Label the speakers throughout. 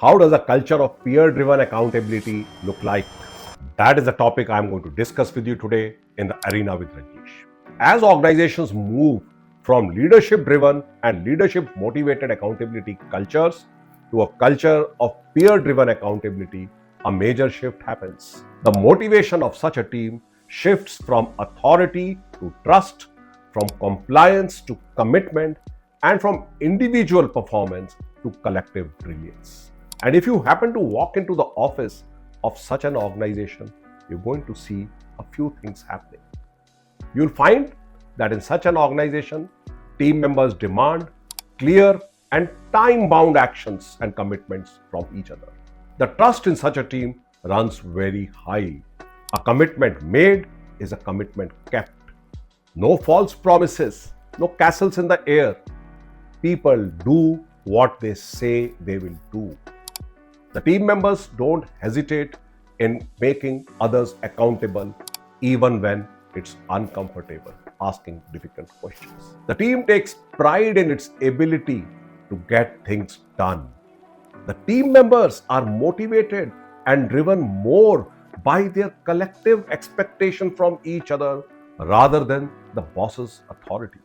Speaker 1: How does a culture of peer-driven accountability look like? That is the topic I'm going to discuss with you today in the Arena with Rajnish. As organizations move from leadership-driven and leadership-motivated accountability cultures to a culture of peer-driven accountability, a major shift happens. The motivation of such a team shifts from authority to trust, from compliance to commitment, and from individual performance to collective brilliance. And if you happen to walk into the office of such an organization, you're going to see a few things happening. You'll find that in such an organization, team members demand clear and time-bound actions and commitments from each other. The trust in such a team runs very high. A commitment made is a commitment kept. No false promises, no castles in the air. People do what they say they will do. The team members don't hesitate in making others accountable even when it's uncomfortable, asking difficult questions. The team takes pride in its ability to get things done. The team members are motivated and driven more by their collective expectation from each other rather than the boss's authority.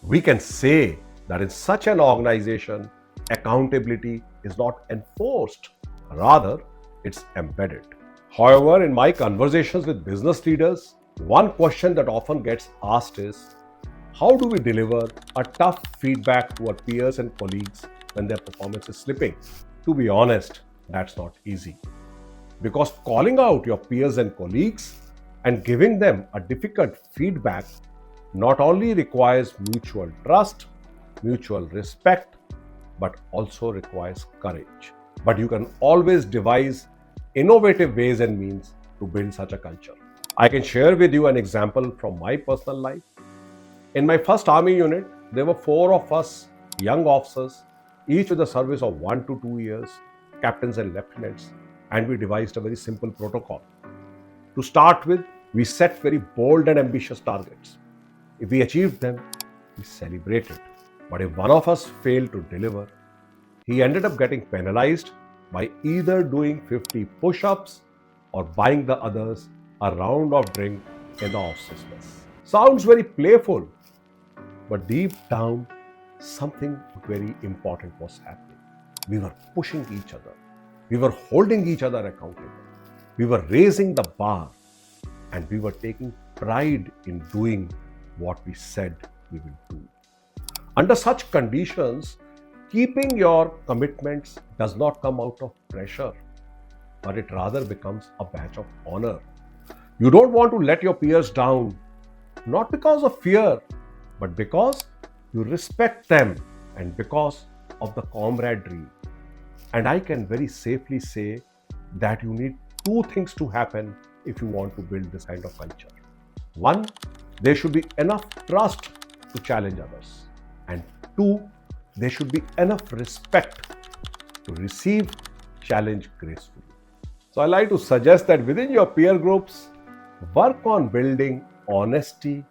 Speaker 1: We can say that in such an organization, accountability is not enforced, rather, it's embedded. However, in my conversations with business leaders, one question that often gets asked is, how do we deliver a tough feedback to our peers and colleagues when their performance is slipping? To be honest, that's not easy. Because calling out your peers and colleagues and giving them a difficult feedback not only requires mutual trust, mutual respect, but also requires courage. But you can always devise innovative ways and means to build such a culture. I can share with you an example from my personal life. In my first army unit, there were 4 of us young officers, each with a service of 1 to 2 years, captains and lieutenants, and we devised a very simple protocol. To start with, we set very bold and ambitious targets. If we achieved them, we celebrated. But if one of us failed to deliver, he ended up getting penalized by either doing 50 push-ups or buying the others a round of drink in the officer's mess. Sounds very playful, but deep down, something very important was happening. We were pushing each other. We were holding each other accountable. We were raising the bar, and we were taking pride in doing what we said we will do. Under such conditions, keeping your commitments does not come out of pressure, but it rather becomes a badge of honor. You don't want to let your peers down, not because of fear, but because you respect them and because of the camaraderie. And I can very safely say that you need 2 things to happen if you want to build this kind of culture. 1, there should be enough trust to challenge others. And 2, there should be enough respect to receive challenge gracefully. So I like to suggest that within your peer groups, work on building honesty,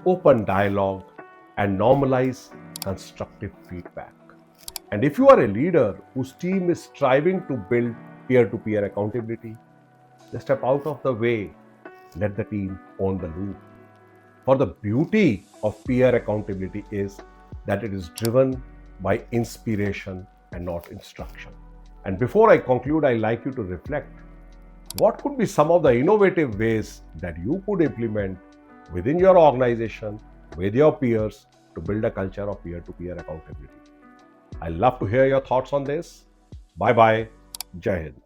Speaker 1: open dialogue, and normalize constructive feedback. And if you are a leader whose team is striving to build peer-to-peer accountability, just step out of the way, let the team own the loop. For the beauty of peer accountability is that it is driven by inspiration and not instruction. And before I conclude, I'd like you to reflect. What could be some of the innovative ways that you could implement within your organization, with your peers, to build a culture of peer-to-peer accountability? I'd love to hear your thoughts on this. Bye-bye. Jai Hind.